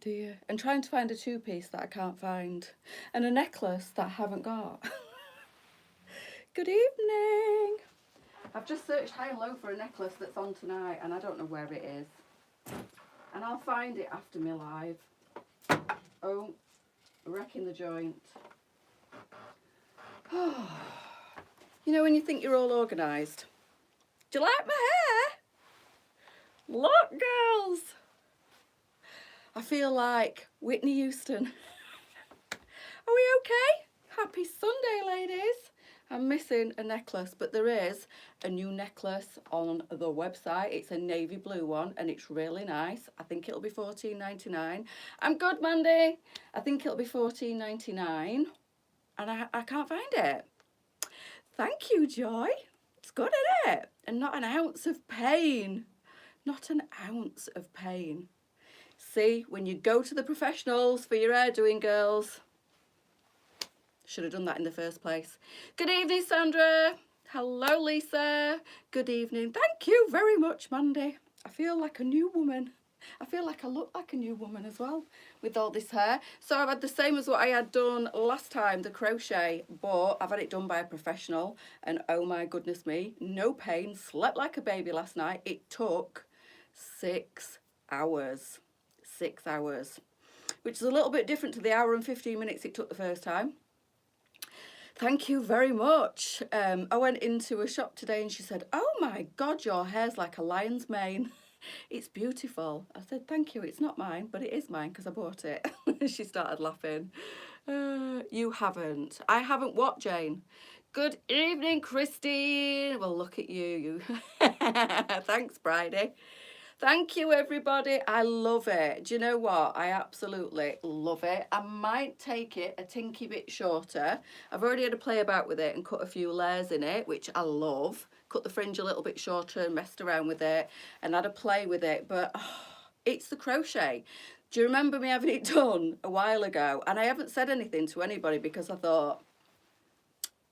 dear. And trying to find a two-piece that I can't find. And a necklace that I haven't got. Good evening. I've just searched high and low for a necklace that's on tonight and I don't know where it is. And I'll find it after my live. Oh, wrecking the joint. You know when you think you're all organised? Do you like my hair? Look, girls. I feel like Whitney Houston. Are we okay? Happy Sunday, ladies. I'm missing a necklace, but there is a new necklace on the website. It's a navy blue one and it's really nice. I think it'll be $14.99. I'm good, Mandy. I think it'll be $14.99 and I can't find it. Thank you, Joy. It's good, isn't it? And not an ounce of pain. Not an ounce of pain. See, when you go to the professionals for your hair doing, girls, should have done that in the first place. Good evening, Sandra. Hello, Lisa. Good evening. Thank you very much, Mandy. I feel like a new woman. I feel like I look like a new woman as well with all this hair. So I've had the same as what I had done last time, the crochet, but I've had it done by a professional and oh my goodness me, no pain, slept like a baby last night. It took 6 hours. 6 hours, which is a little bit different to the hour and 15 minutes it took the first time. Thank you very much. I went into a shop today and she said, oh my God, your hair's like a lion's mane. It's beautiful. I said, thank you. It's not mine, but it is mine because I bought it. She started laughing. You haven't. I haven't what, Jane? Good evening, Christine. Well, look at you. Thanks, Bridie. Thank you, everybody. I love it. Do you know what? I absolutely love it. I might take it a tinky bit shorter. I've already had to play about with it and cut a few layers in it, which I love. Cut the fringe a little bit shorter and messed around with it and had a play with it. But it's the crochet. Do you remember me having it done a while ago? And I haven't said anything to anybody because I thought,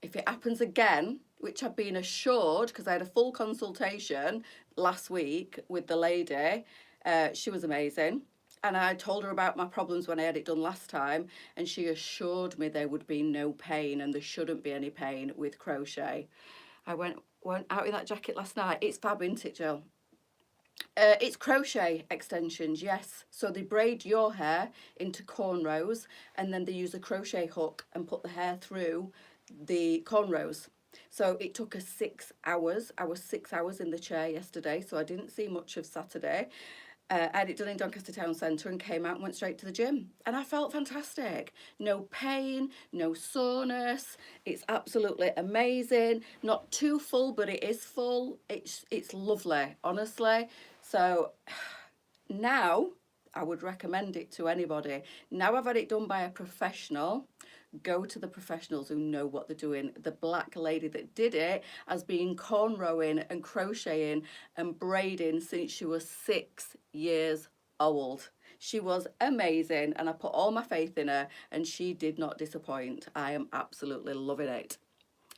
if it happens again, which I've been assured, because I had a full consultation last week with the lady, she was amazing. And I told her about my problems when I had it done last time, and she assured me there would be no pain and there shouldn't be any pain with crochet. I went out in that jacket last night. It's fab, isn't it, Jill? It's crochet extensions, yes. So they braid your hair into cornrows and then they use a crochet hook and put the hair through the cornrows. So it took us 6 hours. I was 6 hours in the chair yesterday, so I didn't see much of Saturday. I had it done in Doncaster Town Centre and came out and went straight to the gym. And I felt fantastic. No pain, no soreness. It's absolutely amazing. Not too full, but it is full. It's lovely, honestly. So now I would recommend it to anybody. Now I've had it done by a professional. Go to the professionals who know what they're doing. The black lady that did it has been cornrowing and crocheting and braiding since she was 6 years old. She was amazing and I put all my faith in her and she did not disappoint. I am absolutely loving it.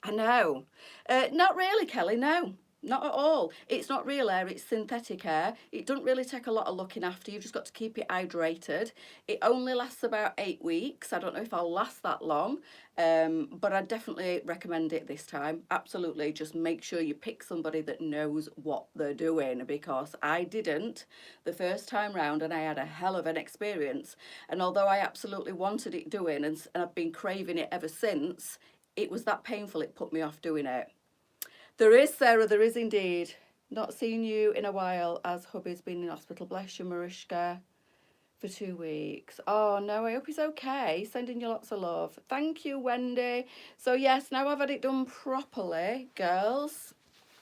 I know. Not really, Kelly, no. Not at all. It's not real hair, it's synthetic hair. It doesn't really take a lot of looking after. You've just got to keep it hydrated. It only lasts about 8 weeks. I don't know if I'll last that long, but I definitely recommend it this time. Absolutely. Just make sure you pick somebody that knows what they're doing, because I didn't the first time round and I had a hell of an experience. And although I absolutely wanted it doing and I've been craving it ever since, it was that painful it put me off doing it. There is, Sarah, there is indeed. Not seen you in a while as hubby's been in hospital. Bless you, Mariska, for 2 weeks. Oh, no, I hope he's okay. Sending you lots of love. Thank you, Wendy. So, yes, now I've had it done properly, girls.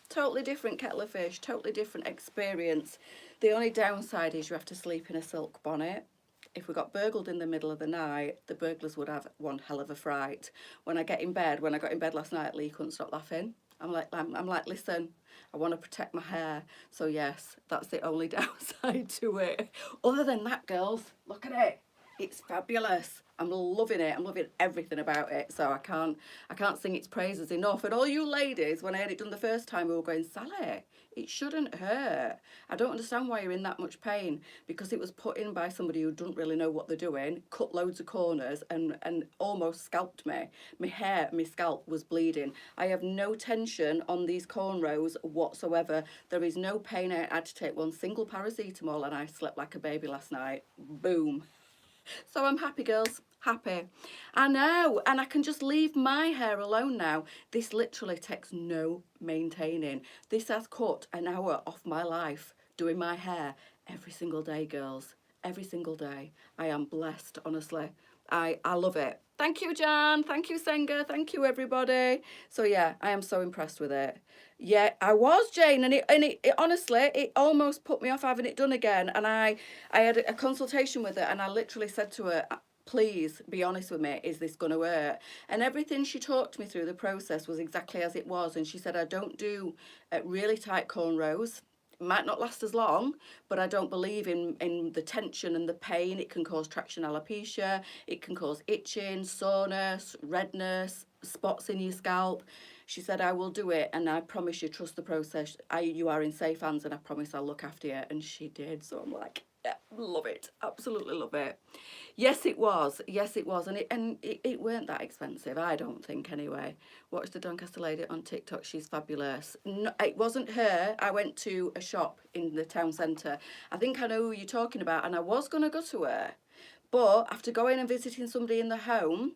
Totally different kettle of fish, totally different experience. The only downside is you have to sleep in a silk bonnet. If we got burgled in the middle of the night, the burglars would have one hell of a fright. When I got in bed last night, Lee couldn't stop laughing. I'm like, listen, I want to protect my hair. So yes, that's the only downside to it. Other than that, girls, look at it. It's fabulous. I'm loving it. I'm loving everything about it. So I can't sing its praises enough. And all you ladies, when I had it done the first time, we were going, Sally, it shouldn't hurt. I don't understand why you're in that much pain, because it was put in by somebody who doesn't really know what they're doing, cut loads of corners and almost scalped me. My hair, my scalp was bleeding. I have no tension on these cornrows whatsoever. There is no pain. I had to take one single paracetamol and I slept like a baby last night. Boom. So I'm happy, girls, happy. I know, and I can just leave my hair alone now. This literally takes no maintaining. This has cut an hour off my life doing my hair every single day, girls. Every single day. I am blessed, honestly. I love it. Thank you, Jan. Thank you, Senga. Thank you, everybody. So yeah, I am so impressed with it. Yeah, I was, Jane, and it honestly, it almost put me off having it done again. And I had a consultation with her, and I literally said to her, please be honest with me, is this going to hurt? And everything she talked me through the process was exactly as it was. And she said, I don't do really tight cornrows. It might not last as long, but I don't believe in the tension and the pain. It can cause traction alopecia, it can cause itching, soreness, redness, spots in your scalp. She said, I will do it, and I promise you, trust the process. You are in safe hands, and I promise I'll look after you. And she did. So I'm like, yeah, love it. Absolutely love it. Yes, it was. Yes, it was. And it weren't that expensive, I don't think, anyway. Watch the Doncaster lady on TikTok. She's fabulous. No, it wasn't her. I went to a shop in the town centre. I think I know who you're talking about, and I was going to go to her. But after going and visiting somebody in the home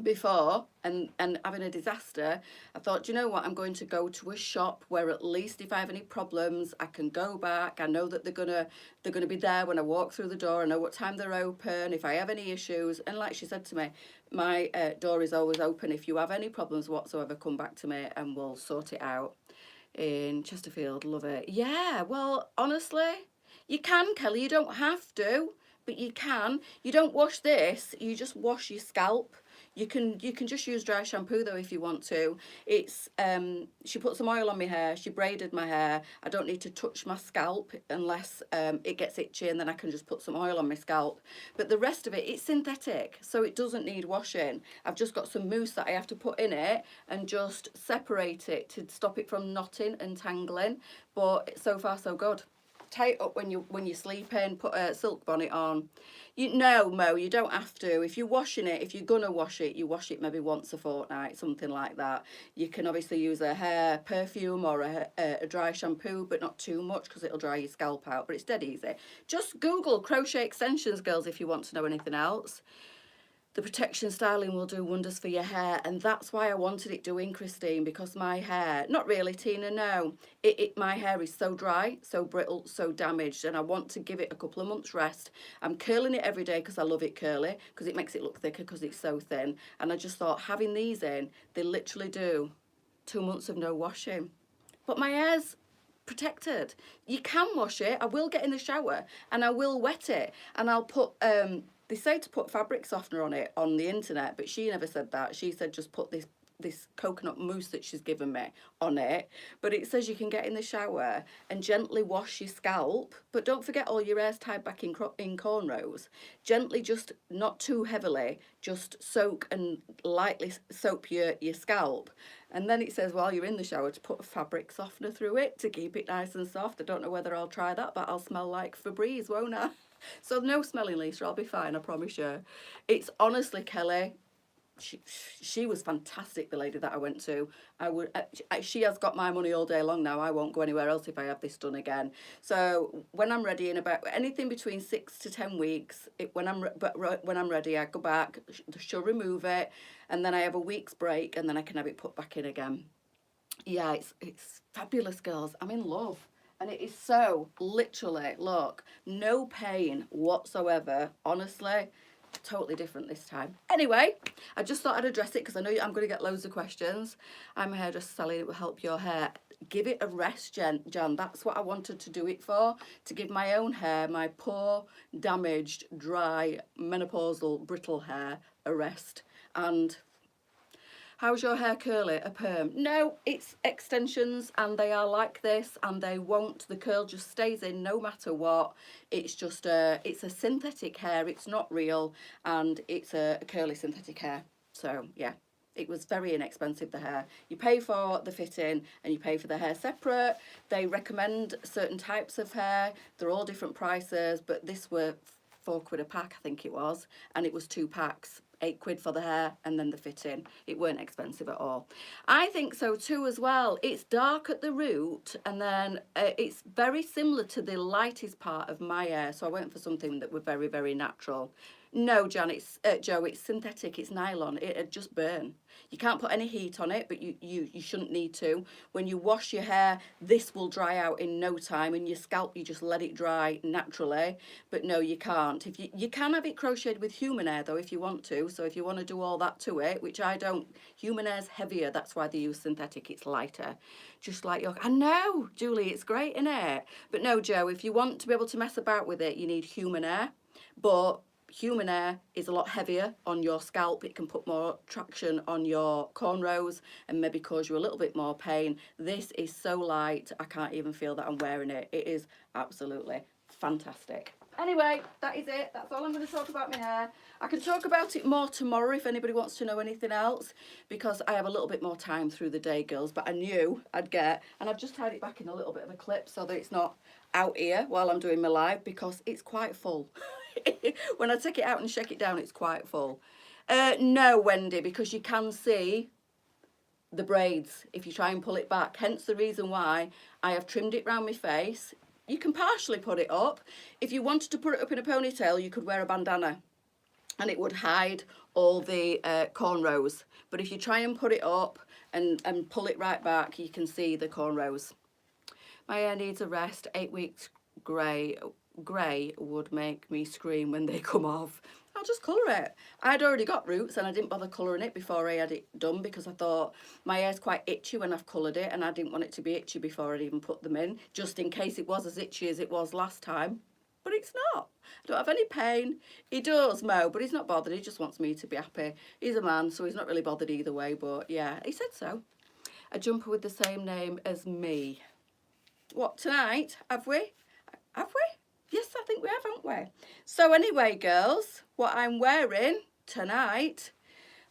before and having a disaster, I thought, do you know what, I'm going to go to a shop where at least if I have any problems I can go back. I know that they're gonna be there when I walk through the door. I know what time they're open if I have any issues. And like she said to me, my door is always open. If you have any problems whatsoever, come back to me and we'll sort it out. In Chesterfield, love it. Yeah, well, honestly, you can, Kelly, you don't have to, but you can. You don't wash this, you just wash your scalp. You can just use dry shampoo though if you want to. It's she put some oil on my hair, she braided my hair. I don't need to touch my scalp unless it gets itchy, and then I can just put some oil on my scalp. But the rest of it, it's synthetic, so it doesn't need washing. I've just got some mousse that I have to put in it and just separate it to stop it from knotting and tangling. But so far so good. Tie it up when you're sleeping, put a silk bonnet on. No, Mo, you don't have to. If you're washing it, if you're gonna wash it, you wash it maybe once a fortnight, something like that. You can obviously use a hair perfume or a dry shampoo, but not too much because it'll dry your scalp out, but it's dead easy. Just Google crochet extensions, girls, if you want to know anything else. The protection styling will do wonders for your hair, and that's why I wanted it doing, Christine, because my hair, not really, Tina, no, my hair is so dry, so brittle, so damaged, and I want to give it a couple of months rest. I'm curling it every day because I love it curly, because it makes it look thicker because it's so thin, and I just thought having these in, they literally do 2 months of no washing. But my hair's protected. You can wash it. I will get in the shower and I will wet it, and I'll put they say to put fabric softener on it on the internet, but she never said that. She said just put this coconut mousse that she's given me on it. But it says you can get in the shower and gently wash your scalp, but don't forget all your hair's tied back in cornrows. Gently, just not too heavily, just soak and lightly soap your scalp. And then it says while you're in the shower to put a fabric softener through it to keep it nice and soft. I don't know whether I'll try that, but I'll smell like Febreze, won't I? So no smelling, Lisa, I'll be fine, I promise you. It's honestly, Kelly, she was fantastic, the lady that I went to. She has got my money all day long now. I won't go anywhere else if I have this done again. So when I'm ready, in about anything between 6 to 10 weeks, when I'm ready, I go back, she'll remove it, and then I have a week's break, and then I can have it put back in again. Yeah, it's fabulous, girls. I'm in love. And it is so, literally, look, no pain whatsoever. Honestly, totally different this time. Anyway, I just thought I'd address it because I know I'm going to get loads of questions. I'm a hairdresser, Sally, it will help your hair. Give it a rest, Jan. That's what I wanted to do it for, to give my own hair, my poor, damaged, dry, menopausal, brittle hair, a rest. And How's your hair curly? A perm? No, it's extensions, and they are like this, and they won't, the curl just stays in no matter what. It's just it's a synthetic hair, it's not real, and it's a curly synthetic hair. So yeah, it was very inexpensive, the hair. You pay for the fitting and you pay for the hair separate. They recommend certain types of hair. They're all different prices, but this were £4 a pack, I think it was, and it was 2 packs. £8 for the hair and then the fitting. It weren't expensive at all. I think so too as well. It's dark at the root, and then it's very similar to the lightest part of my hair, so I went for something that were very, very natural. No, Joe, it's synthetic, it's nylon, it'd just burn. You can't put any heat on it, but you shouldn't need to. When you wash your hair, this will dry out in no time, and your scalp, you just let it dry naturally. But no, you can't. If you can have it crocheted with human hair though, if you want to. So if you want to do all that to it, which I don't, human hair's heavier, that's why they use synthetic, it's lighter. Just like your, I know, Julie, it's great, isn't it? But no, Joe, if you want to be able to mess about with it, you need human hair. But human hair is a lot heavier on your scalp. It can put more traction on your cornrows and maybe cause you a little bit more pain. This is so light, I can't even feel that I'm wearing it. It is absolutely fantastic. Anyway, that is it. That's all I'm going to talk about my hair. I can talk about it more tomorrow if anybody wants to know anything else, because I have a little bit more time through the day, girls, but I knew I'd get, and I've just tied it back in a little bit of a clip so that it's not out here while I'm doing my live, because it's quite full. When I take it out and shake it down, it's quite full. No, Wendy, because you can see the braids if you try and pull it back. Hence the reason why I have trimmed it round my face. You can partially put it up. If you wanted to put it up in a ponytail, you could wear a bandana and it would hide all the cornrows. But if you try and put it up and pull it right back, you can see the cornrows. My hair needs a rest. 8 weeks grey would make me scream when they come off. I'll just colour it. I'd already got roots and I didn't bother colouring it before I had it done, because I thought my hair's quite itchy when I've coloured it, and I didn't want it to be itchy before I'd even put them in, just in case it was as itchy as it was last time. But it's not. I don't have any pain. He does, Mo, but he's not bothered. He just wants me to be happy. He's a man, so he's not really bothered either way, but yeah, he said so. A jumper with the same name as me. What, tonight? Have we? Have we? Yes, I think we have, haven't we? So anyway, girls, what I'm wearing tonight,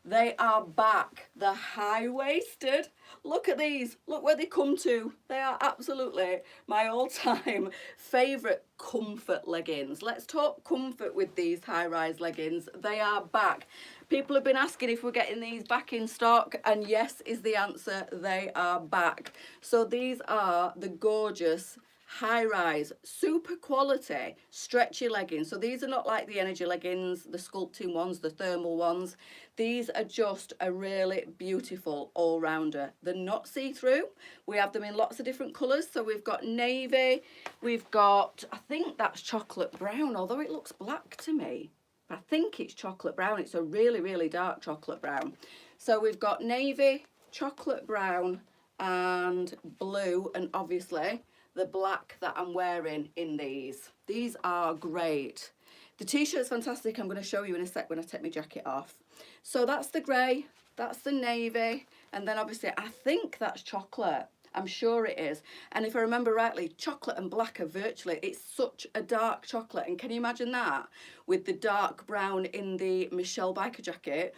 they are back. The high-waisted. Look at these. Look where they come to. They are absolutely my all-time favourite comfort leggings. Let's talk comfort with these high-rise leggings. They are back. People have been asking if we're getting these back in stock, and yes is the answer. They are back. So these are the gorgeous high-rise, super quality, stretchy leggings. So these are not like the energy leggings, the sculpting ones, the thermal ones. These are just a really beautiful all-rounder. They're not see-through. We have them in lots of different colours. So we've got navy, we've got, I think that's chocolate brown, although it looks black to me. I think it's chocolate brown. It's a really, really dark chocolate brown. So we've got navy, chocolate brown, and blue, and obviously the black that I'm wearing in these. These are great. The t-shirt's fantastic. I'm going to show you in a sec when I take my jacket off. So that's the grey, that's the navy, and then obviously I think that's chocolate. I'm sure it is. And if I remember rightly, chocolate and black are virtually, it's such a dark chocolate. And can you imagine that? With the dark brown in the Michelle biker jacket,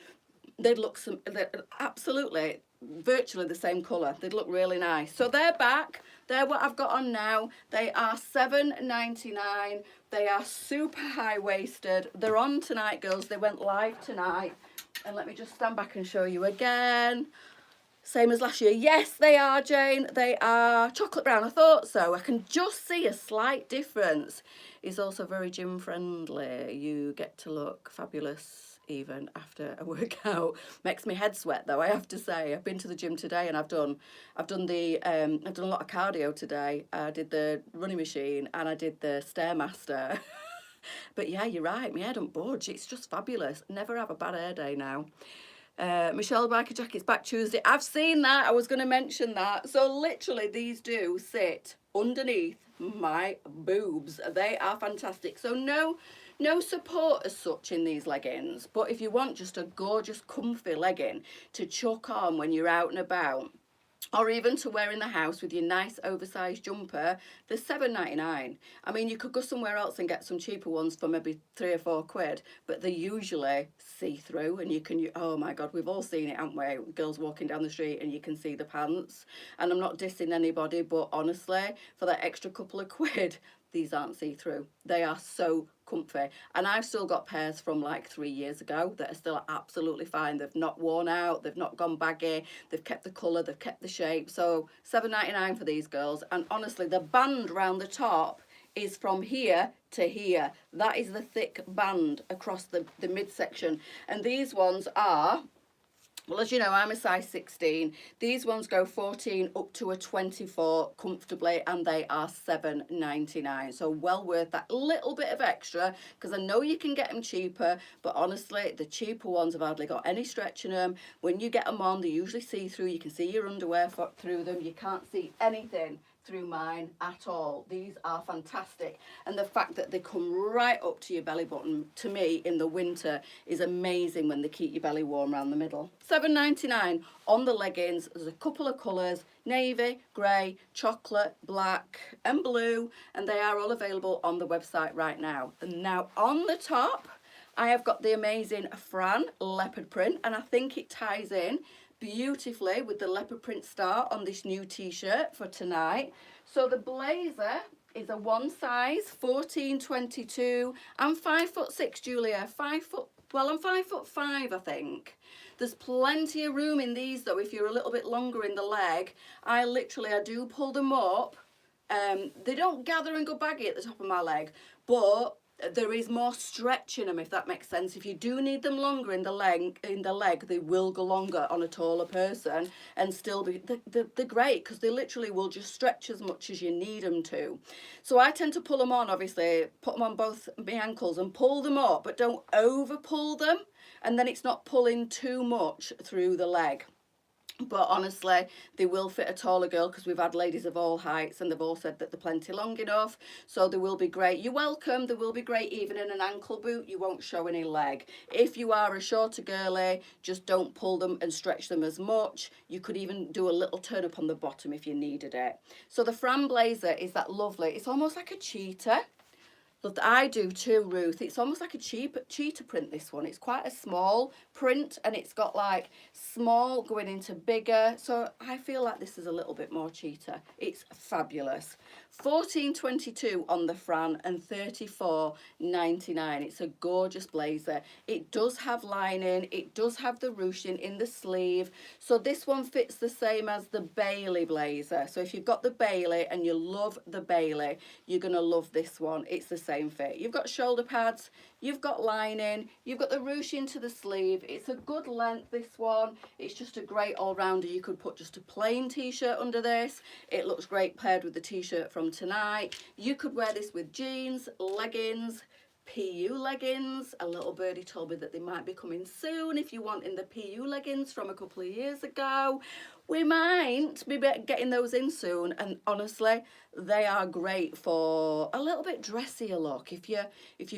they'd look absolutely virtually the same colour. They'd look really nice. So they're back. They're what I've got on now. They are $7.99. They are super high-waisted. They're on tonight, girls. They went live tonight. And let me just stand back and show you again. Same as last year. Yes, they are, Jane. They are chocolate brown. I thought so. I can just see a slight difference. It's also very gym friendly. You get to look fabulous even after a workout. Makes me head sweat though, I have to say. I've been to the gym today and I've done a lot of cardio today. I did the running machine and I did the Stairmaster. But yeah, you're right. My hair don't budge. It's just fabulous. Never have a bad hair day now. Michelle biker jacket's back Tuesday. I've seen that. I was going to mention that. So literally these do sit underneath my boobs. They are fantastic. So no No support as such in these leggings, but if you want just a gorgeous comfy legging to chuck on when you're out and about, or even to wear in the house with your nice oversized jumper, they're £7.99. I mean, you could go somewhere else and get some cheaper ones for maybe £3 or £4, but they're usually see-through, and you can, oh my God, we've all seen it, haven't we? Girls walking down the street and you can see the pants. And I'm not dissing anybody, but honestly, for that extra couple of quid, these aren't see-through. They are so comfy, and I've still got pairs from like 3 years ago that are still absolutely fine. They've not worn out, they've not gone baggy, they've kept the colour, they've kept the shape. So £7.99 for these girls. And honestly, the band round the top is from here to here. That is the thick band across the midsection. And these ones are, well, as you know, I'm a size 16. These ones go 14 up to a 24 comfortably, and they are £7.99. So well worth that little bit of extra, because I know you can get them cheaper, but honestly, the cheaper ones have hardly got any stretch in them. When you get them on, they usually see through. You can see your underwear through them. You can't see anything through mine at all. These are fantastic, and the fact that they come right up to your belly button, to me in the winter, is amazing when they keep your belly warm around the middle. £7.99 on the leggings. There's a couple of colours: navy, grey, chocolate, black and blue, and they are all available on the website right now. And now on the top, I have got the amazing Fran leopard print, and I think it ties in beautifully with the leopard print star on this new t-shirt for tonight. So the blazer is a one size 14-22. I'm 5'6", Julia. 5 foot, well, I'm 5'5", I think. There's plenty of room in these though if you're a little bit longer in the leg. I do pull them up. They don't gather and go baggy at the top of my leg, but there is more stretch in them, if that makes sense. If you do need them longer in the leg, they will go longer on a taller person and still be, they're great, because they literally will just stretch as much as you need them to. So I tend to pull them on, obviously, put them on both my ankles and pull them up, but don't over pull them, and then it's not pulling too much through the leg. But honestly, they will fit a taller girl, because we've had ladies of all heights and they've all said that they're plenty long enough. So they will be great. You're welcome. They will be great even in an ankle boot. You won't show any leg. If you are a shorter girly, just don't pull them and stretch them as much. You could even do a little turn up on the bottom if you needed it. So the Fran blazer is that lovely. It's almost like a cheetah. Look, I do too, Ruth. It's almost like a cheetah print, this one. It's quite a small print, and it's got like small going into bigger. So I feel like this is a little bit more cheetah. It's fabulous. 14.22 on the Fran and 34.99. It's a gorgeous blazer. It does have lining. It does have the ruching in the sleeve. So this one fits the same as the Bailey blazer. So if you've got the Bailey and you love the Bailey, you're going to love this one. It's the same fit. You've got shoulder pads, you've got lining, you've got the ruching to the sleeve. It's a good length, this one. It's just a great all-rounder. You could put just a plain t-shirt under this. It looks great paired with the t-shirt from tonight. You could wear this with jeans, leggings, PU leggings. A little birdie told me that they might be coming soon if you want in the PU leggings from a couple of years ago. We might be getting those in soon, and honestly, they are great for a little bit dressier look. If you're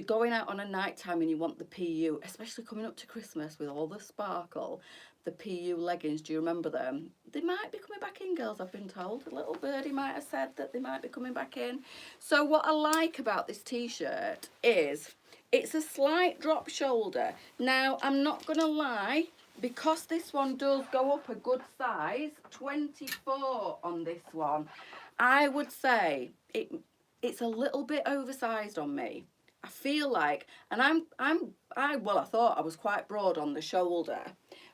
going out on a night time and you want the PU, especially coming up to Christmas with all the sparkle, the PU leggings, do you remember them? They might be coming back in, girls, I've been told. A little birdie might have said that they might be coming back in. So what I like about this t-shirt is it's a slight drop shoulder. Now, I'm not going to lie, because this one does go up a good size, 24 on this one, I would say it's a little bit oversized on me. I feel like, and I thought I was quite broad on the shoulder,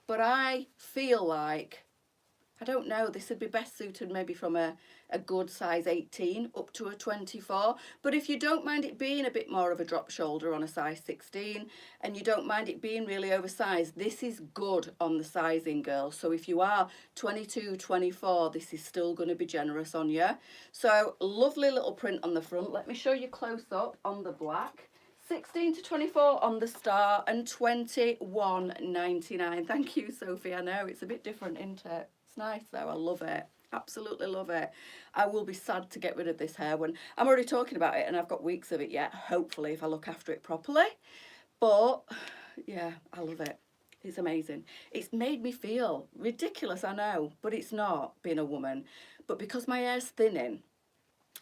but I feel like, I don't know, this would be best suited maybe from a good size 18 up to a 24. But if you don't mind it being a bit more of a drop shoulder on a size 16, and you don't mind it being really oversized, this is good on the sizing, girls. So if you are 22, 24, this is still going to be generous on you. So lovely little print on the front. Let me show you close up on the black. 16 to 24 on the star and 21.99. Thank you, Sophie. I know it's a bit different, isn't it? It's nice though. I love it. Absolutely love it. I will be sad to get rid of this hair when I'm already talking about it and I've got weeks of it yet, hopefully, if I look after it properly. But yeah, I love it. It's amazing. It's made me feel ridiculous, I know, but it's not, being a woman. But because my hair's thinning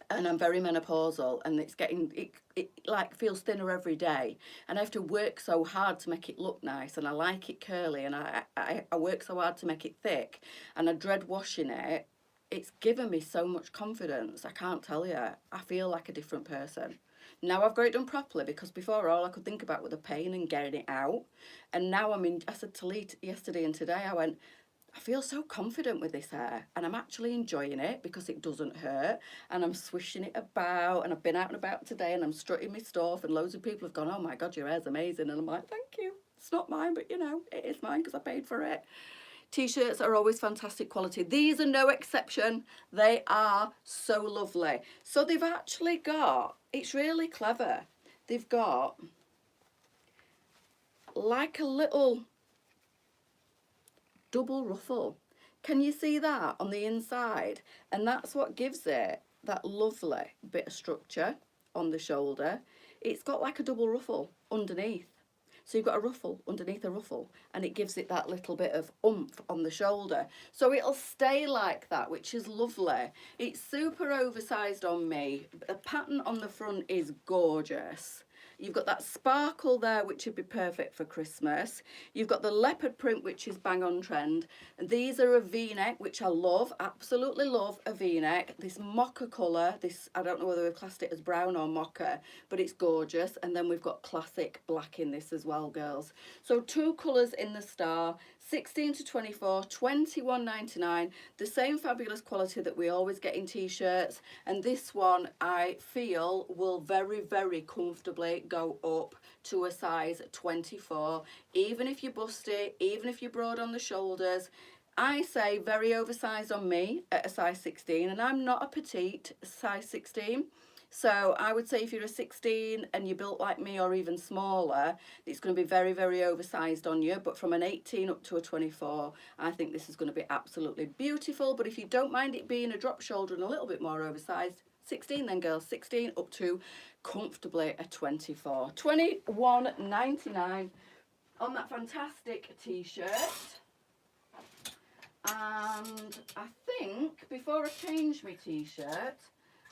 and I'm very menopausal and it's getting, it like feels thinner every day, and I have to work so hard to make it look nice, and I like it curly, and I work so hard to make it thick, and I dread washing it. It's given me so much confidence. I can't tell you. I feel like a different person. Now I've got it done properly, because before all I could think about was the pain and getting it out. And now I said to Lee yesterday and today, I went, I feel so confident with this hair, and I'm actually enjoying it because it doesn't hurt, and I'm swishing it about, and I've been out and about today and I'm strutting my stuff, and loads of people have gone, oh my God, your hair's amazing. And I'm like, thank you. It's not mine, but you know, it is mine because I paid for it. T-shirts are always fantastic quality. These are no exception. They are so lovely. So they've actually got, it's really clever. They've got like a little double ruffle. Can you see that on the inside? And that's what gives it that lovely bit of structure on the shoulder. It's got like a double ruffle underneath. So you've got a ruffle underneath a ruffle, and it gives it that little bit of oomph on the shoulder. So it'll stay like that, which is lovely. It's super oversized on me. The pattern on the front is gorgeous. You've got that sparkle there, which would be perfect for Christmas. You've got the leopard print, which is bang on trend. And these are a V-neck, which I love, absolutely love a V-neck. This mocha colour, this, I don't know whether we've classed it as brown or mocha, but it's gorgeous. And then we've got classic black in this as well, girls. So 2 colours in the star, 16 to 24, $21.99. The same fabulous quality that we always get in t-shirts. And this one, I feel, will very, very comfortably go up to a size 24. Even if you bust it, even if you're broad on the shoulders. I say very oversized on me at a size 16. And I'm not a petite size 16. So I would say if you're a 16 and you're built like me or even smaller, it's going to be very, very oversized on you. But from an 18 up to a 24, I think this is going to be absolutely beautiful. But if you don't mind it being a drop shoulder and a little bit more oversized, 16 then, girls, 16 up to comfortably a 24. $21.99 on that fantastic t-shirt. And I think before I change my t-shirt,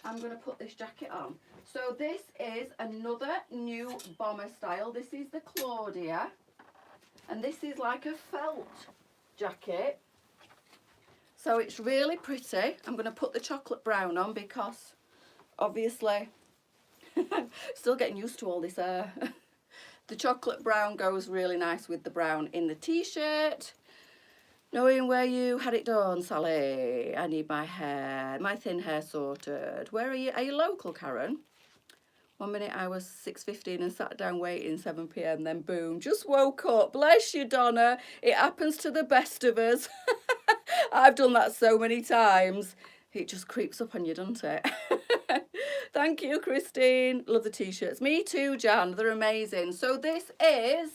I'm going to put this jacket on. So this is another new bomber style. This is the Claudia. And this is like a felt jacket. So it's really pretty. I'm going to put the chocolate brown on because obviously still getting used to all this hair. The chocolate brown goes really nice with the brown in the t-shirt. Knowing where you had it done, Sally. I need my hair, my thin hair sorted. Where are you? Are you local, Karen? 1 minute I was 6:15 and sat down waiting 7 p.m. Then boom, just woke up. Bless you, Donna. It happens to the best of us. I've done that so many times. It just creeps up on you, doesn't it? Thank you, Christine. Love the t-shirts. Me too, Jan. They're amazing. So this is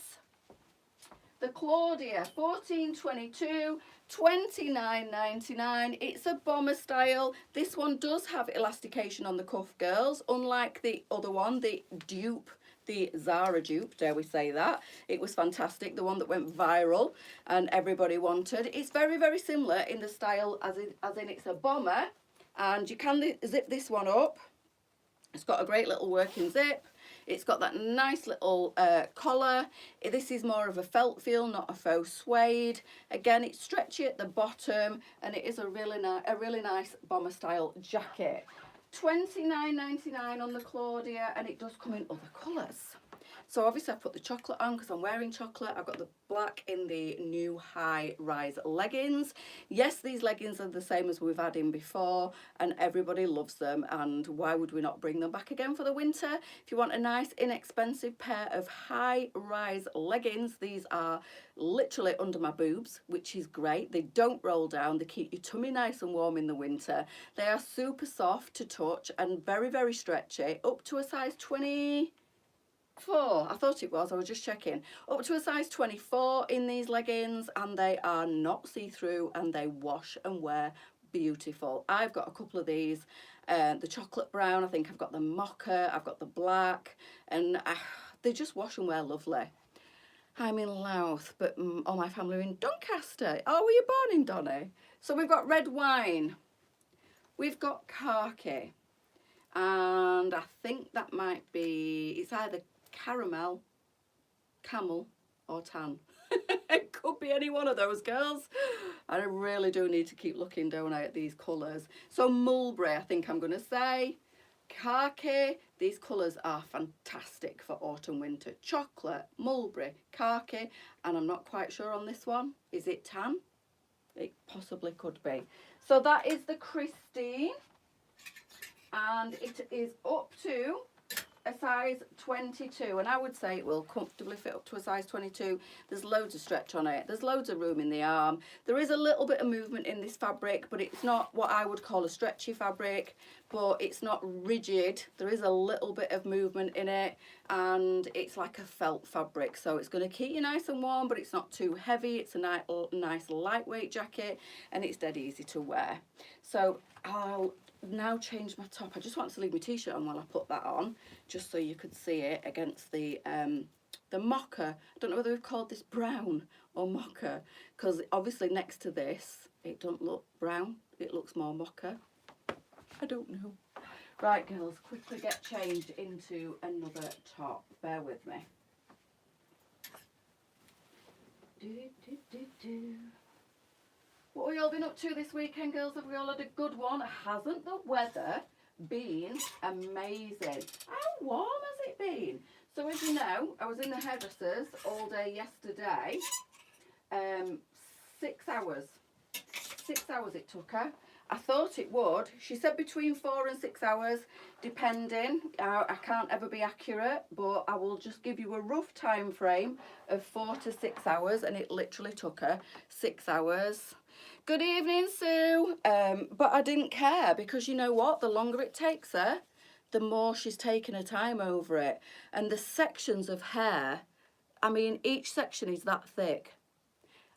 the Claudia, 1422, $29.99. It's a bomber style. This one does have elastication on the cuff, girls, unlike the other one, the dupe, the Zara dupe, dare we say that. It was fantastic, the one that went viral and everybody wanted. It's very, very similar in the style as in it's a bomber, and you can zip this one up. It's got a great little working zip. It's got that nice little collar. This is more of a felt feel, not a faux suede. Again, it's stretchy at the bottom, and it is a really nice bomber style jacket. $29.99 on the Claudia, and it does come in other colours. So obviously I put the chocolate on because I'm wearing chocolate. I've got the black in the new high-rise leggings. Yes, these leggings are the same as we've had in before, and everybody loves them, and why would we not bring them back again for the winter? If you want a nice, inexpensive pair of high-rise leggings, these are literally under my boobs, which is great. They don't roll down. They keep your tummy nice and warm in the winter. They are super soft to touch and very, very stretchy, up to a size 24. I thought it was, I was just checking. Up to a size 24 in these leggings, and they are not see-through and they wash and wear beautiful. I've got a couple of these, the chocolate brown, I think I've got the mocha, I've got the black, and they just wash and wear lovely. I'm in Louth, but all my family are in Doncaster. Oh, were you born in Donny? So we've got red wine, we've got khaki, and I think that might be, it's either caramel, camel, or tan. It could be any one of those, girls. I really do need to keep looking, don't I, at these colours. So mulberry, I think I'm going to say. Khaki, these colours are fantastic for autumn winter. Chocolate, mulberry, khaki, and I'm not quite sure on this one. Is it tan? It possibly could be. So that is the Christine, and it is up to a size 22, and I would say it will comfortably fit up to a size 22. There's loads of stretch on it, there's loads of room in the arm, there is a little bit of movement in this fabric, but it's not what I would call a stretchy fabric, but it's not rigid. There is a little bit of movement in it, and it's like a felt fabric, so it's going to keep you nice and warm, but it's not too heavy. It's a nice lightweight jacket, and it's dead easy to wear. So I'll now change my top. I just want to leave my t-shirt on while I put that on, just so you could see it against the mocha. I don't know whether we've called this brown or mocha, because obviously next to this it don't look brown, it looks more mocha. I don't know. Right, girls, quickly get changed into another top. Bear with me. What have we all been up to this weekend, girls? Have we all had a good one? Hasn't the weather been amazing? How warm has it been? So as you know, I was in the hairdressers all day yesterday. 6 hours. 6 hours it took her. I thought it would. She said between 4 and 6 hours, depending. I can't ever be accurate, but I will just give you a rough time frame of 4 to 6 hours, and it literally took her 6 hours. Good evening, Sue. But I didn't care, because you know what? The longer it takes her, the more she's taking her time over it. And the sections of hair, I mean, each section is that thick.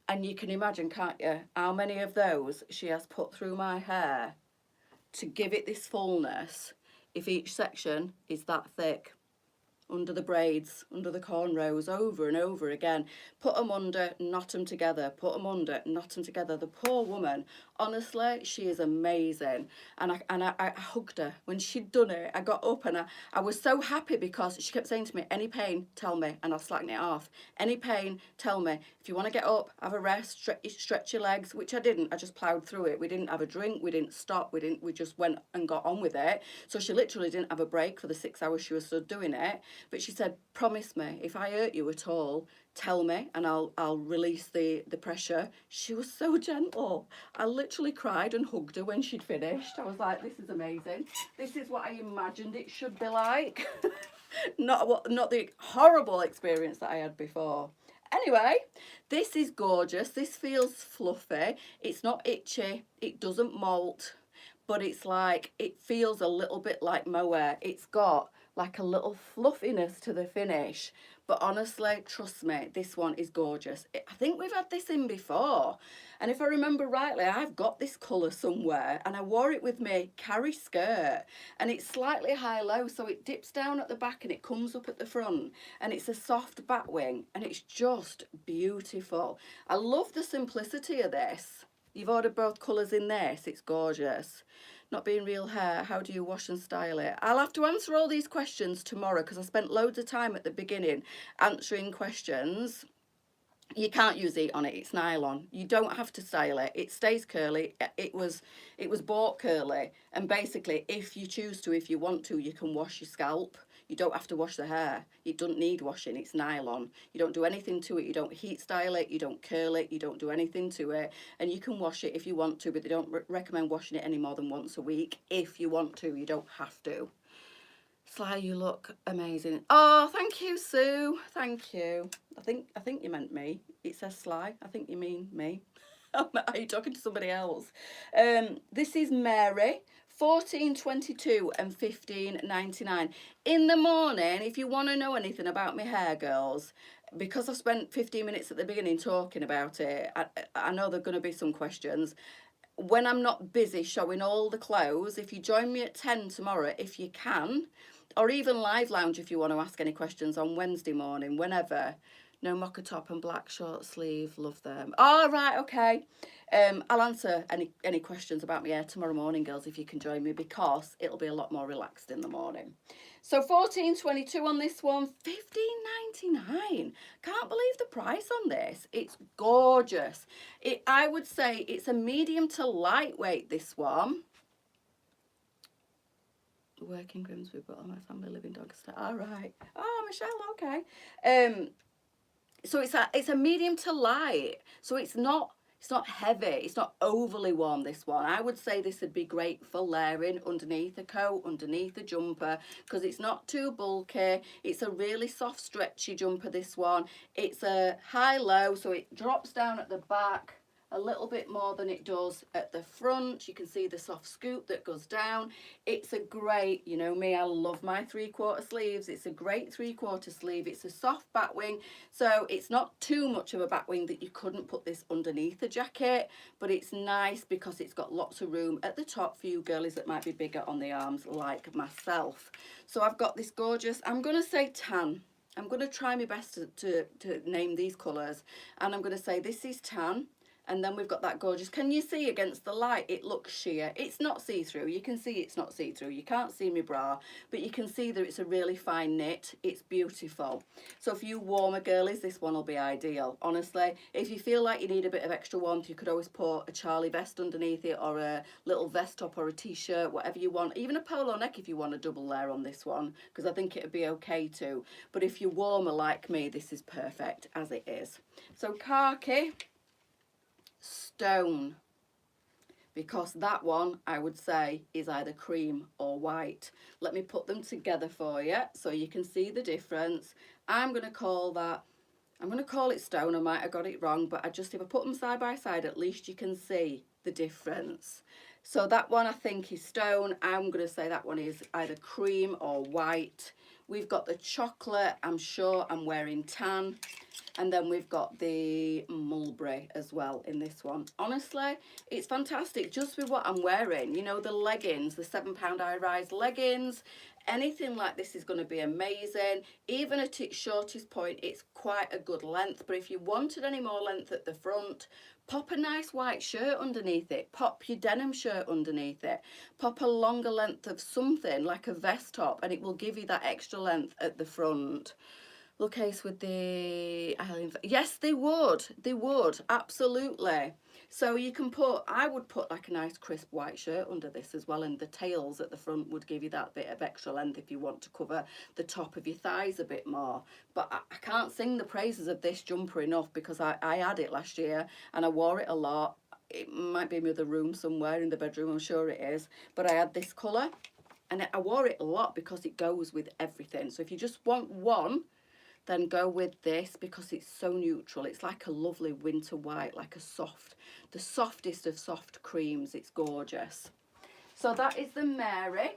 And you can imagine, can't you, how many of those she has put through my hair to give it this fullness, if each section is that thick. Under the braids, under the cornrows, over and over again. Put them under, knot them together, put them under, knot them together. The poor woman, honestly, she is amazing. And I hugged her. When she'd done it, I got up and I was so happy, because she kept saying to me, any pain, tell me, and I'll slacken it off. Any pain, tell me. If you want to get up, have a rest, stretch your legs, which I didn't. I just ploughed through it. We didn't have a drink, we didn't stop, we just went and got on with it. So she literally didn't have a break for the 6 hours she was stood doing it. But she said, promise me, if I hurt you at all, tell me, and I'll release the pressure. She was so gentle. I literally cried and hugged her when she'd finished. I was like, this is amazing. This is what I imagined it should be like. Not the horrible experience that I had before. Anyway, this is gorgeous. This feels fluffy. It's not itchy. It doesn't molt, but it's like, it feels a little bit like mohair. It's got like a little fluffiness to the finish, but honestly, trust me, this one is gorgeous. I think we've had this in before, and if I remember rightly, I've got this colour somewhere, and I wore it with my carry skirt, and it's slightly high-low, so it dips down at the back and it comes up at the front, and it's a soft bat wing, and it's just beautiful. I love the simplicity of this. You've ordered both colours in this. It's gorgeous. Not being real hair, how do you wash and style it? I'll have to answer all these questions tomorrow, because I spent loads of time at the beginning answering questions. You can't use heat on it, it's nylon. You don't have to style it. It stays curly. It was bought curly, and basically, if you choose to, if you want to, you can wash your scalp. You don't have to wash the hair. It doesn't need washing. It's nylon. You don't do anything to it. You don't heat style it. You don't curl it. You don't do anything to it. And you can wash it if you want to, but they don't recommend washing it any more than once a week. If you want to, you don't have to. Sly, you look amazing. Oh, thank you, Sue. Thank you. I think you meant me. It says Sly. I think you mean me. Are you talking to somebody else? This is Mary. $14.22 and $15.99. In the morning, if you want to know anything about my hair, girls, because I've spent 15 minutes at the beginning talking about it, I know there are going to be some questions. when I'm not busy showing all the clothes, if you join me at 10 tomorrow, if you can, or even live lounge if you want to ask any questions on Wednesday morning, whenever. No mocha top and black short sleeve, love them. Oh, right, okay. I'll answer any questions about my hair tomorrow morning, girls, if you can join me, because it'll be a lot more relaxed in the morning. So $14.22 on this one, $15.99. Can't believe the price on this. It's gorgeous. I would say it's a medium to lightweight, this one. Working Grimsby, but all my family live in Doncaster. All right. Oh, Michelle, okay. So it's a medium to light. So it's not heavy. It's not overly warm, this one. I would say this would be great for layering underneath a coat, underneath a jumper, because it's not too bulky. It's a really soft, stretchy jumper, this one. It's a high-low, so it drops down at the back a little bit more than it does at the front. You can see the soft scoop that goes down. It's a great, you know me, I love my 3/4 sleeves. It's a great 3/4 sleeve. It's a soft back wing, so it's not too much of a back wing that you couldn't put this underneath the jacket, but it's nice because it's got lots of room at the top for you girlies that might be bigger on the arms like myself. So I've got this gorgeous, I'm going to say tan. I'm going to try my best to name these colours, and I'm going to say this is tan. And then we've got that gorgeous, can you see against the light, it looks sheer. It's not see-through, you can see it's not see-through. You can't see my bra, but you can see that it's a really fine knit. It's beautiful. So for you warmer girlies, this one will be ideal. Honestly, if you feel like you need a bit of extra warmth, you could always put a Charlie vest underneath it, or a little vest top, or a t-shirt, whatever you want. Even a polo neck if you want a double layer on this one, because I think it'd be okay too. But if you're warmer like me, this is perfect as it is. So khaki, stone, because that one I would say is either cream or white. Let me put them together for you so you can see the difference. I'm going to call it stone. I might have got it wrong, but if I put them side by side, at least you can see the difference. So that one I think is stone. I'm going to say that one is either cream or white. We've got the chocolate, I'm sure I'm wearing tan. And then we've got the mulberry as well in this one. Honestly, it's fantastic just with what I'm wearing. You know, the leggings, the £7 high-rise leggings, anything like this is going to be amazing. Even at its shortest point, it's quite a good length. But if you wanted any more length at the front, pop a nice white shirt underneath it. Pop your denim shirt underneath it. Pop a longer length of something like a vest top, and it will give you that extra length at the front. Look, Ace, with the yes, they would absolutely. So you can I would put like a nice crisp white shirt under this as well, and the tails at the front would give you that bit of extra length if you want to cover the top of your thighs a bit more. But I can't sing the praises of this jumper enough, because I had it last year and I wore it a lot. It might be in the other room somewhere in the bedroom, I'm sure it is, but I had this colour and I wore it a lot because it goes with everything. So if you just want one, then go with this because it's so neutral. It's like a lovely winter white, like the softest of soft creams. It's gorgeous. So that is the Mary.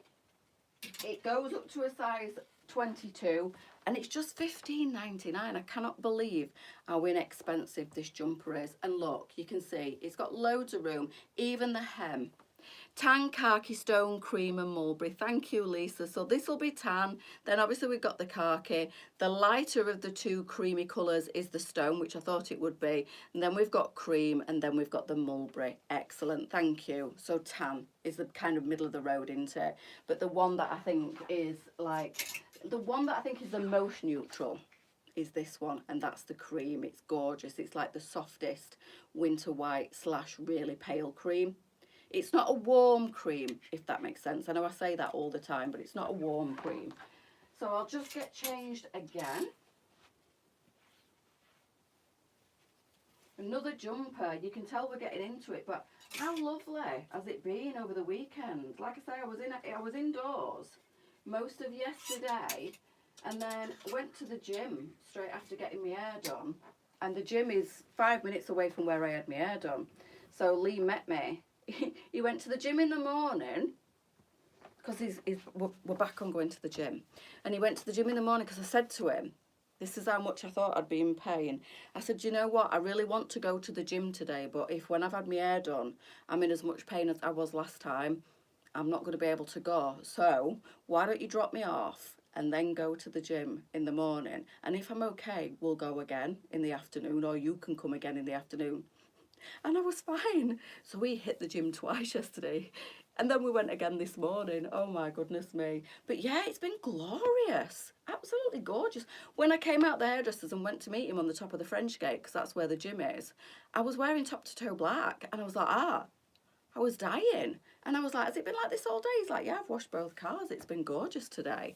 It goes up to a size 22 and it's just $15.99. I cannot believe how inexpensive this jumper is. And look, you can see it's got loads of room, even the hem. Tan, khaki, stone, cream and mulberry. Thank you, Lisa. So this will be tan. Then obviously we've got the khaki. The lighter of the two creamy colours is the stone, which I thought it would be. And then we've got cream, and then we've got the mulberry. Excellent, thank you. So tan is the kind of middle of the road, isn't it? But the one that I think is the most neutral is this one, and that's the cream. It's gorgeous. It's like the softest winter white / really pale cream. It's not a warm cream, if that makes sense. I know I say that all the time, but it's not a warm cream. So I'll just get changed again. Another jumper. You can tell we're getting into it, but how lovely has it been over the weekend? Like I say, I was indoors most of yesterday, and then went to the gym straight after getting my hair done. And the gym is 5 minutes away from where I had my hair done. So Lee met me. He went to the gym in the morning because we're back on going to the gym, and he went to the gym in the morning because I said to him, This is how much I thought I'd be in pain. I said, you know what? I really want to go to the gym today, but if when I've had my hair done, I'm in as much pain as I was last time, I'm not going to be able to go. So why don't you drop me off and then go to the gym in the morning? And if I'm okay, we'll go again in the afternoon, or you can come again in the afternoon. And I was fine. So we hit the gym twice yesterday. And then we went again this morning. Oh my goodness me. But yeah, it's been glorious. Absolutely gorgeous. When I came out the hairdressers and went to meet him on the top of the French gate, because that's where the gym is, I was wearing top to toe black. And I was like, I was dying. And I was like, has it been like this all day? He's like, yeah, I've washed both cars. It's been gorgeous today.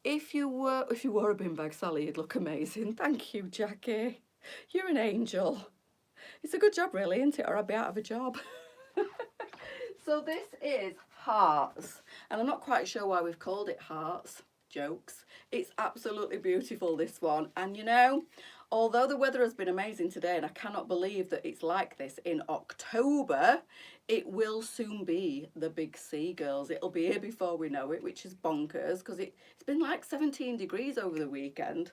If you wore a bin bag, Sally, you'd look amazing. Thank you, Jackie. You're an angel. It's a good job, really, isn't it? Or I'd be out of a job. So this is Hearts. And I'm not quite sure why we've called it Hearts. Jokes. It's absolutely beautiful, this one. And you know, although the weather has been amazing today, and I cannot believe that it's like this in October, it will soon be the big C, girls. It'll be here before we know it, which is bonkers, because it's been like 17 degrees over the weekend.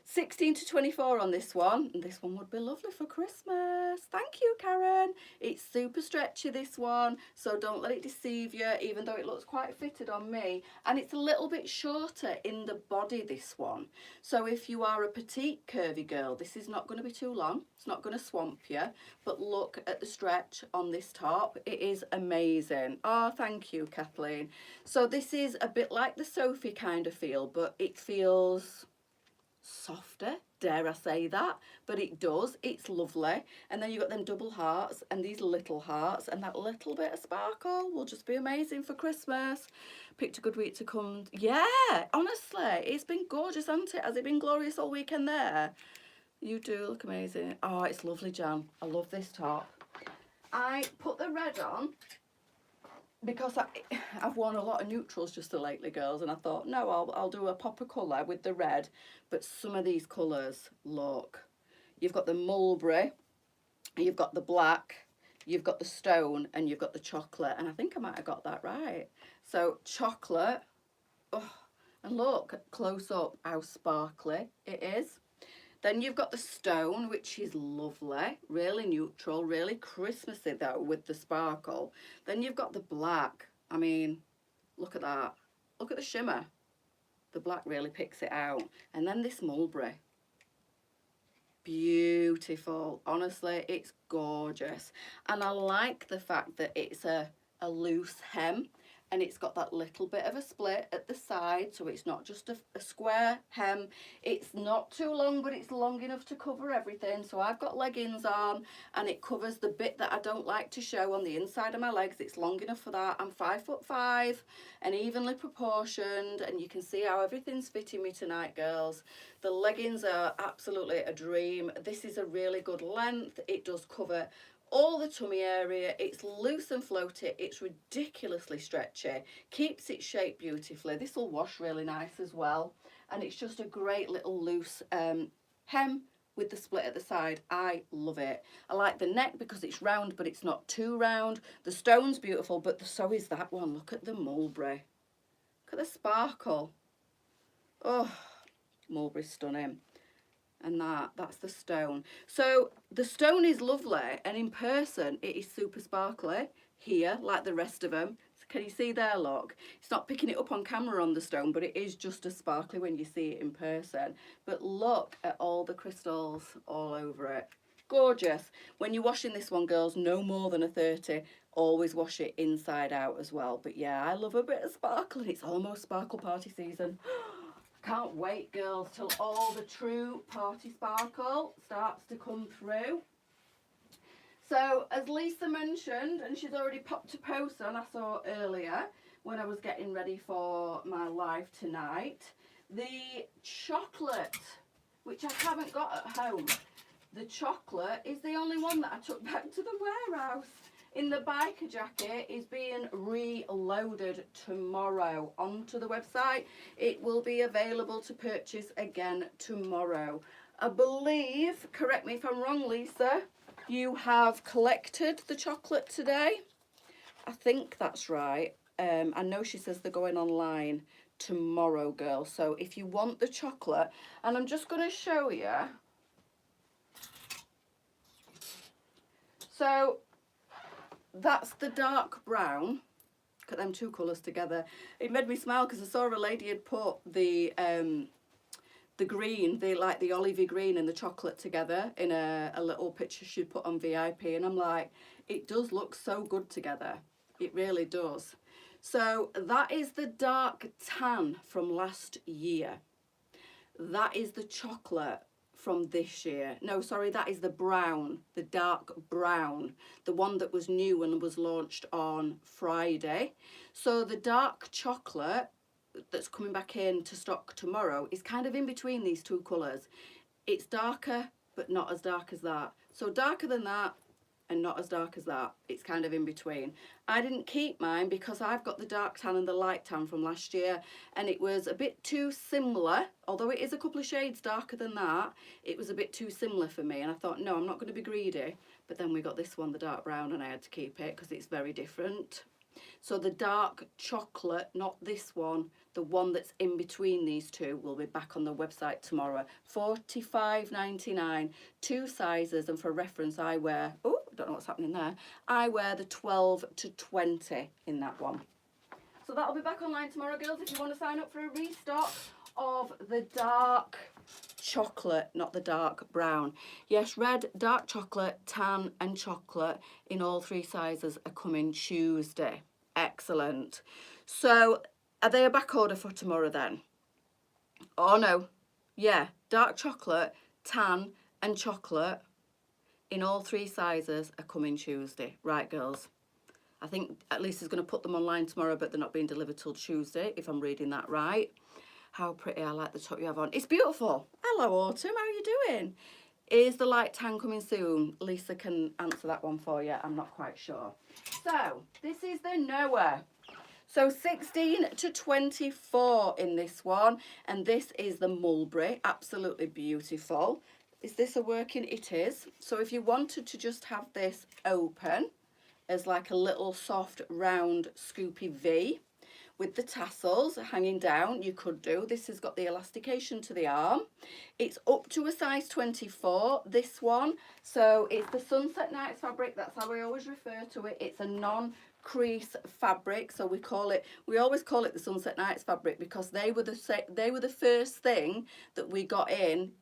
16 to 24 on this one, and this one would be lovely for Christmas. Thank you, Karen. It's super stretchy, this one, so don't let it deceive you, even though it looks quite fitted on me. And it's a little bit shorter in the body, this one. So if you are a petite curvy girl, this is not going to be too long. It's not going to swamp you. But look at the stretch on this top. It is amazing. Oh, thank you, Kathleen. So this is a bit like the Sophie kind of feel, but it feels softer, dare I say that, but it does. It's lovely. And then you've got them double hearts and these little hearts, and that little bit of sparkle will just be amazing for Christmas. Picked a good week to come. Yeah, honestly, it's been gorgeous, hasn't it? Has it been glorious all weekend there? You do look amazing. Oh, it's lovely, Jan. I love this top. I put the red on because I've worn a lot of neutrals just lately, girls, and I thought, no, I'll do a pop of colour with the red. But some of these colours, look. You've got the mulberry, you've got the black, you've got the stone, and you've got the chocolate. And I think I might have got that right. So chocolate, oh, and look, close up how sparkly it is. Then you've got the stone, which is lovely, really neutral, really Christmassy though, with the sparkle. Then you've got the black. I mean, look at that. Look at the shimmer. The black really picks it out. And then this mulberry. Beautiful. Honestly, it's gorgeous. And I like the fact that it's a loose hem. And it's got that little bit of a split at the side, so it's not just a square hem. It's not too long, but it's long enough to cover everything. So I've got leggings on, and it covers the bit that I don't like to show on the inside of my legs. It's long enough for that. I'm 5'5" and evenly proportioned, and you can see how everything's fitting me tonight, girls. The leggings are absolutely a dream. This is a really good length. It does cover all the tummy area. It's loose and floaty. It's ridiculously stretchy. Keeps its shape beautifully. This will wash really nice as well. And it's just a great little loose hem with the split at the side. I love it. I like the neck because it's round, but it's not too round. The stone's beautiful, but so is that one. Look at the mulberry. Look at the sparkle. Oh, mulberry's stunning. And that's the stone. So the stone is lovely, and in person it is super sparkly here, like the rest of them. So can you see there, look? It's not picking it up on camera on the stone, but it is just as sparkly when you see it in person. But look at all the crystals all over it. Gorgeous. When you're washing this one, girls, no more than a 30. Always wash it inside out as well. But yeah, I love a bit of sparkle, and it's almost sparkle party season. Can't wait, girls, till all the true party sparkle starts to come through. So, as Lisa mentioned, and she's already popped a post on, I saw earlier when I was getting ready for my live tonight, the chocolate, which I haven't got at home. The chocolate is the only one that I took back to the warehouse. In the biker jacket is being reloaded tomorrow onto the website. It will be available to purchase again tomorrow. I believe, correct me if I'm wrong, Lisa, you have collected the chocolate today. I think that's right. I know she says they're going online tomorrow, girls. So if you want the chocolate, and I'm just going to show you. So that's the dark brown. Look at them two colours together. It made me smile because I saw a lady had put the green, the olivey green and the chocolate together in a little picture she'd put on VIP, and I'm like, it does look so good together. It really does. So that is the dark tan from last year. That is the chocolate from this year. No, sorry, that is the brown, the dark brown, the one that was new and was launched on Friday. So the dark chocolate that's coming back into stock tomorrow is kind of in between these two colours. It's darker, but not as dark as that. So darker than that and not as dark as that. It's kind of in between. I didn't keep mine because I've got the dark tan and the light tan from last year, and it was a bit too similar. Although it is a couple of shades darker than that, it was a bit too similar for me, and I thought, no, I'm not going to be greedy. But then we got this one, the dark brown, and I had to keep it because it's very different. So the dark chocolate, not this one, the one that's in between these two, will be back on the website tomorrow. $45.99, 2 sizes, and for reference I wear, oh, I don't know what's happening there, I wear the 12 to 20 in that one. So that'll be back online tomorrow, girls, if you want to sign up for a restock of the dark chocolate, not the dark brown. Yes, red, dark chocolate, tan and chocolate in all 3 sizes are coming Tuesday. Excellent. So are they a back order for tomorrow then? Oh no. Yeah, dark chocolate, tan and chocolate in all 3 sizes are coming Tuesday. Right, girls. I think at least is going to put them online tomorrow, but they're not being delivered till Tuesday, if I'm reading that right. How pretty. I like the top you have on. It's beautiful. Hello, Autumn. How are you doing? Is the light tan coming soon? Lisa can answer that one for you. I'm not quite sure. So, this is the Noah. So, 16 to 24 in this one. And this is the mulberry. Absolutely beautiful. Is this a working? It is. So, if you wanted to just have this open as like a little soft, round, scoopy V, with the tassels hanging down, you could do. This has got the elastication to the arm. It's up to a size 24, this one. So it's the Sunset Nights fabric. That's how we always refer to it. It's a non-crease fabric. So we always call it the Sunset Nights fabric because they were the first thing that we got in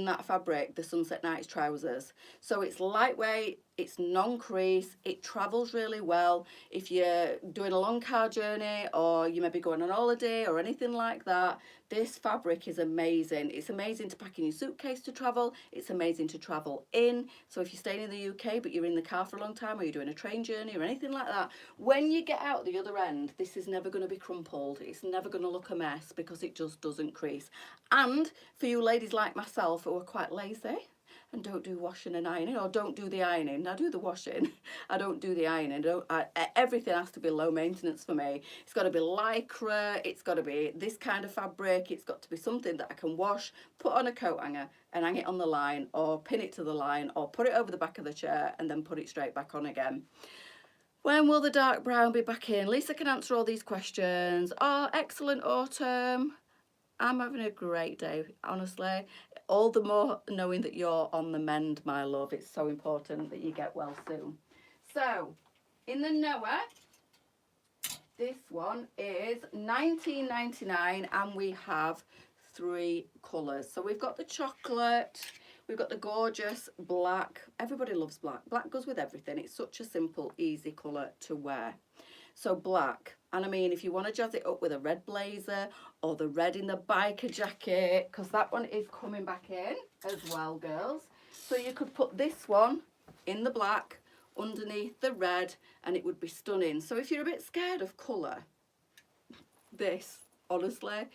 that fabric, the Sunset Nights trousers. So it's lightweight, it's non-crease, it travels really well. If you're doing a long car journey or you may be going on holiday or anything like that, this fabric is amazing. It's amazing to pack in your suitcase to travel. It's amazing to travel in. So if you're staying in the UK but you're in the car for a long time or you're doing a train journey or anything like that, when you get out the other end, this is never going to be crumpled. It's never going to look a mess because it just doesn't crease. And for you ladies like myself who are quite lazy and don't do washing and ironing, or don't do the ironing, I do the washing, I don't do the ironing, everything has to be low maintenance for me. It's got to be lycra, it's got to be this kind of fabric, it's got to be something that I can wash, put on a coat hanger and hang it on the line or pin it to the line or put it over the back of the chair and then put it straight back on again. When will the dark brown be back in? Lisa can answer all these questions. Oh, excellent, Autumn. I'm having a great day, honestly. All the more knowing that you're on the mend, my love. It's so important that you get well soon. So, in the Noah, this one is $19.99 and we have 3 colours. So we've got the chocolate, we've got the gorgeous black. Everybody loves black. Black goes with everything. It's such a simple, easy colour to wear. So black, and I mean if you want to jazz it up with a red blazer or the red in the biker jacket, because that one is coming back in as well, girls. So you could put this one in the black underneath the red and it would be stunning. So if you're a bit scared of colour, this, honestly,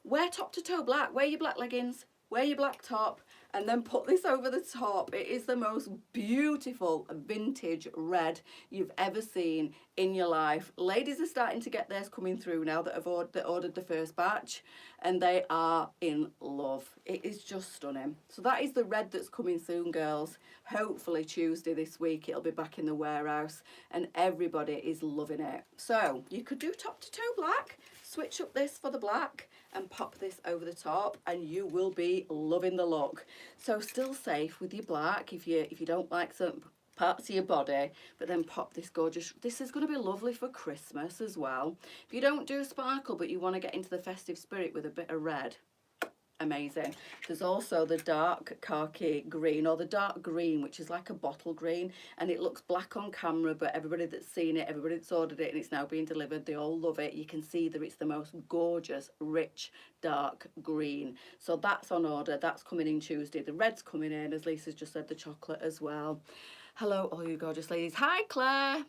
wear top to toe black, wear your black leggings, wear your black top, and then put this over the top. It is the most beautiful vintage red you've ever seen in your life. Ladies are starting to get theirs coming through now that have ordered the first batch, and they are in love. It is just stunning. So that is the red that's coming soon, girls. Hopefully Tuesday this week it'll be back in the warehouse and everybody is loving it. So you could do top to toe black. switch up this for the black and pop this over the top, and you will be loving the look. So still safe with your black if you don't like certain parts of your body, but then pop this gorgeous, this is going to be lovely for Christmas as well. If you don't do sparkle but you want to get into the festive spirit with a bit of red, amazing. There's also the dark khaki green, or the dark green, which is like a bottle green, and it looks black on camera, but everybody that's seen it, everybody that's ordered it and it's now being delivered, they all love it. You can see that it's the most gorgeous rich dark green. So that's on order, that's coming in Tuesday. The red's coming in, as Lisa's just said, the chocolate as well. Hello all you gorgeous ladies. Hi Claire.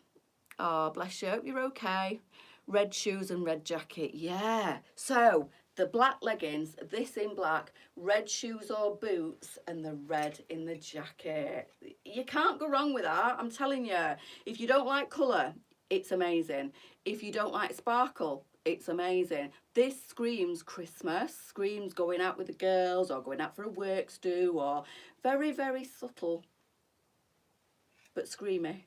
Oh bless you, hope you're okay. Red shoes and red jacket, yeah. So the black leggings, this in black, red shoes or boots, and the red in the jacket. You can't go wrong with that, I'm telling you. If you don't like colour, it's amazing. If you don't like sparkle, it's amazing. This screams Christmas, screams going out with the girls, or going out for a work stew, or very, very subtle, but screamy.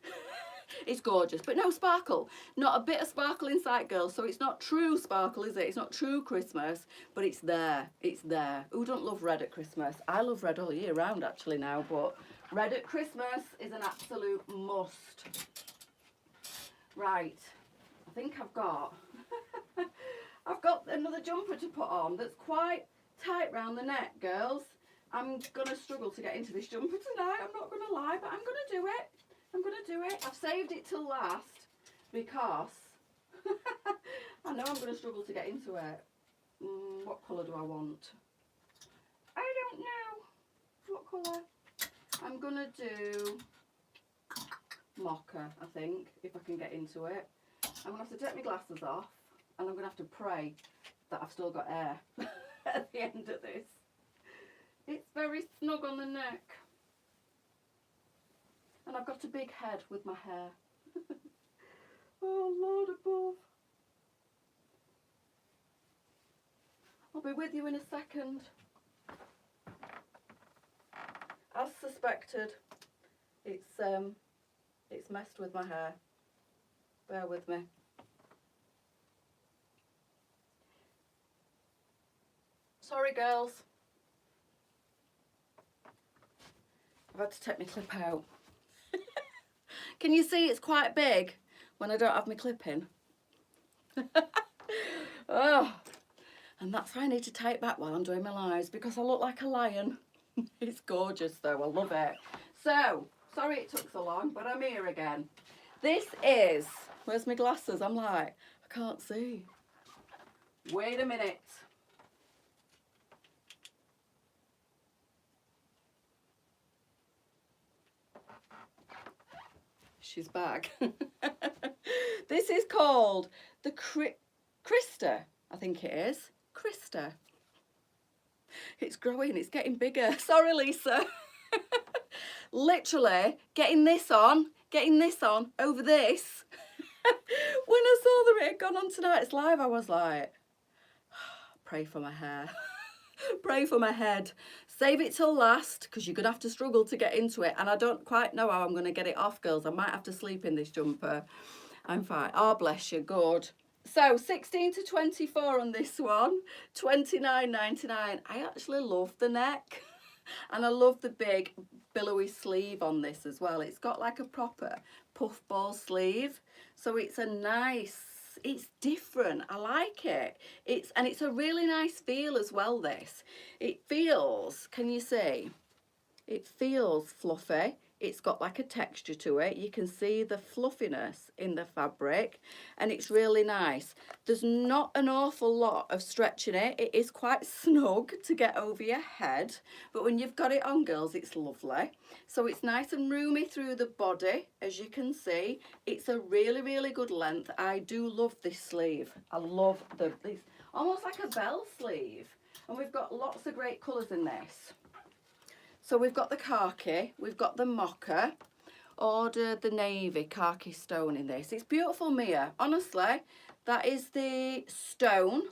It's gorgeous, but no sparkle. Not a bit of sparkle in sight, girls. So it's not true sparkle, is it? It's not true Christmas, but it's there. It's there. Who don't love red at Christmas? I love red all year round, actually, now, but red at Christmas is an absolute must. Right. I think I've got another jumper to put on that's quite tight round the neck, girls. I'm going to struggle to get into this jumper tonight, I'm not going to lie, but I'm going to do it. I'm going to do it. I've saved it till last because I know I'm going to struggle to get into it. What colour do I want? I don't know. What colour? I'm going to do mocha, I think, if I can get into it. I'm going to have to take my glasses off, and I'm going to have to pray that I've still got air at the end of this. It's very snug on the neck. And I've got a big head with my hair. Oh, Lord above. I'll be with you in a second. As suspected, it's messed with my hair. Bear with me. Sorry, girls. I've had to take my clip out. Can you see it's quite big when I don't have my clip in? Oh, and that's why I need to tie it back while I'm doing my lives, because I look like a lion. It's gorgeous though, I love it. So, sorry it took so long, but I'm here again. This is, where's my glasses? I'm like, I can't see. Wait a minute. She's back. This is called the Christa, I think it is. Christa. It's growing, it's getting bigger. Sorry, Lisa. Literally getting this on over this. When I saw that it had gone on tonight's live, I was like, pray for my hair. Pray for my head. Save it till last, because you're going to have to struggle to get into it. And I don't quite know how I'm going to get it off, girls. I might have to sleep in this jumper. I'm fine. Oh, bless you. Good. So, 16 to 24 on this one. $29.99. I actually love the neck. And I love the big billowy sleeve on this as well. It's got like a proper puffball sleeve. So it's a nice, it's different. I like it. It's a really nice feel as well, this. It feels, can you see? It feels fluffy. It's got like a texture to it. You can see the fluffiness in the fabric, and it's really nice. There's not an awful lot of stretch in it. It is quite snug to get over your head, but when you've got it on, girls, it's lovely. So it's nice and roomy through the body, as you can see. It's a really, really good length. I do love this sleeve. I love it's almost like a bell sleeve, and we've got lots of great colours in this. So we've got the khaki, we've got the mocha, ordered the navy khaki stone in this. It's beautiful, Mia. Honestly, that is the stone.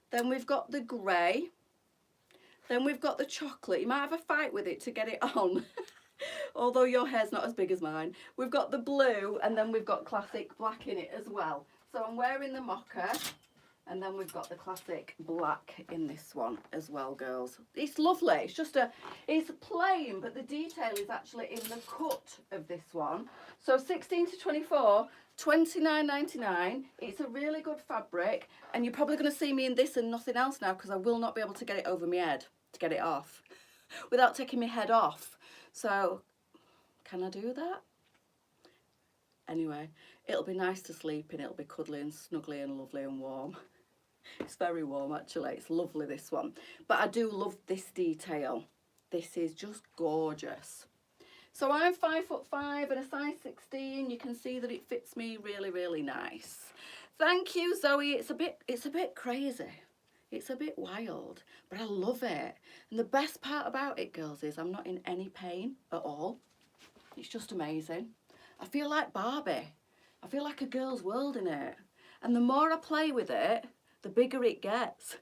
Then we've got the grey. Then we've got the chocolate. You might have a fight with it to get it on. Although your hair's not as big as mine. We've got the blue, and then we've got classic black in it as well. So I'm wearing the mocha. And then we've got the classic black in this one as well, girls. It's lovely. It's just it's plain, but the detail is actually in the cut of this one. So 16 to 24, £29.99. It's a really good fabric, and you're probably going to see me in this and nothing else now, because I will not be able to get it over my head to get it off without taking my head off. So can I do that? Anyway, it'll be nice to sleep in. It'll be cuddly and snuggly and lovely and warm. It's very warm actually. It's lovely, this one. But I do love this detail. This is just gorgeous. So I'm 5'5" and a size 16. You can see that it fits me really, really nice. Thank you, Zoe. It's a bit crazy. It's a bit wild, but I love it. And the best part about it, girls, is I'm not in any pain at all. It's just amazing. I feel like Barbie. I feel like a girl's world in it. And the more I play with it, the bigger it gets.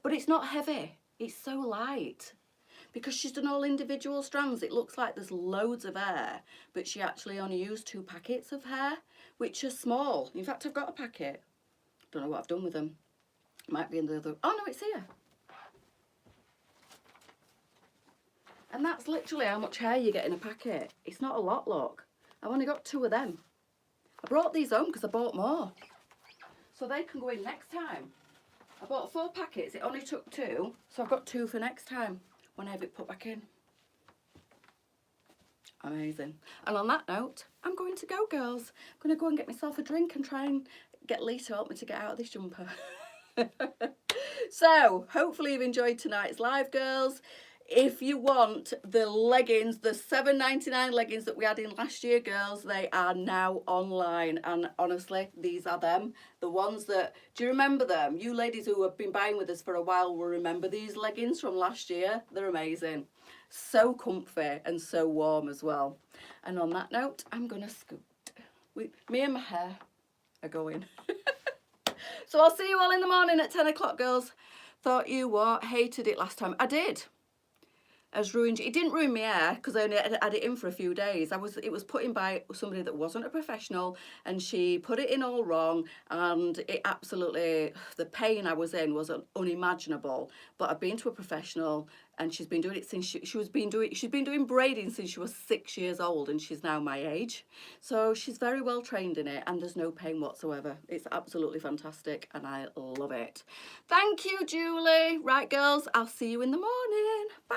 But it's not heavy. It's so light. Because she's done all individual strands, it looks like there's loads of hair, but she actually only used 2 packets of hair, which are small. In fact, I've got a packet. Don't know what I've done with them. Might be in the other. Oh no, it's here. And that's literally how much hair you get in a packet. It's not a lot, look. I've only got 2 of them. I brought these home because I bought more. So they can go in next time. I bought 4 packets, it only took 2, so I've got 2 for next time when I have it put back in. Amazing. And on that note, I'm going to go, girls. I'm going to go and get myself a drink and try and get Lee to help me to get out of this jumper. So, hopefully you've enjoyed tonight's live, girls. If you want the leggings, the £7.99 leggings that we had in last year, girls, they are now online. And honestly, these are them. The ones that, do you remember them? You ladies who have been buying with us for a while will remember these leggings from last year. They're amazing. So comfy and so warm as well. And on that note, I'm going to scoot. Me and my hair are going. So I'll see you all in the morning at 10 o'clock, girls. Thought you what? Hated it last time. I did. Has ruined it. Didn't ruin my hair because I only had it in for a few days. It was put in by somebody that wasn't a professional, and she put it in all wrong, and it absolutely, the pain I was in was unimaginable. But I've been to a professional, and she's been doing it since she's been doing braiding since she was 6 years old, and she's now my age. So she's very well trained in it, and there's no pain whatsoever. It's absolutely fantastic, and I love it. Thank you, Julie. Right, girls, I'll see you in the morning. Bye.